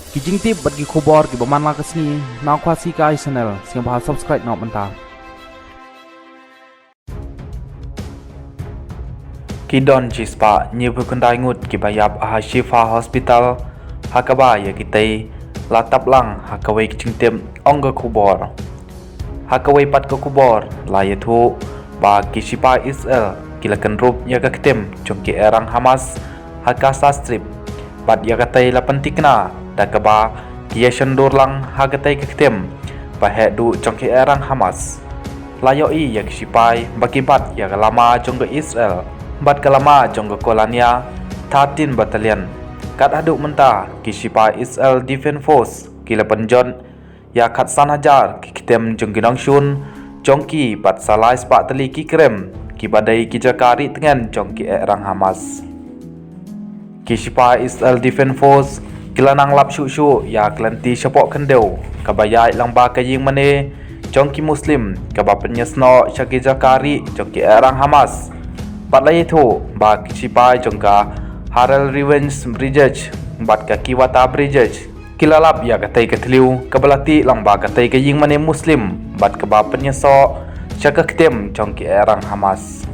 Kijing tip bagi kubor ki baman la kesni na kwasi ka channel sing bahas subscribe na menta. Kidon chispa nyebu kendai ngut ki bayap aha Shifa Hospital hakaba ya kitai latap lang hakawai kijing tip ongga kubor. Hakawai pat ke kubor la yaitu ba ki Shifa Israel kilakan rup ya ka ketem jongki erang Hamas hakasa strip bat ya katai la pentikna dakaba kia shendur lang hagatai ketem bahe du jongki erang Hamas layoi ya kisipai bakibat ya lama jongga Israel bat kalama jongga kolania 13 Battalion kat aduk menta kisipai Israel Defense Force kila penjon ya kat sanajar kitem jongki nongshun jongki bat salai spak teli ki krem ki badai ki jakari tengen jongki erang Hamas kisipai Israel Defense Force kilanang lap syu ya kelanti sepok kendeu kabayai langba kaying mane jongki muslim kaba penyesno syaki jakari jongki erang Hamas patlai itu ba kisipai jongka Harel Revenge Bridge bat kaki wata bridge kilalap ya katai ketliu kabalati langba katai kaying mane muslim bat kaba penyeso syaka ketem jongki erang Hamas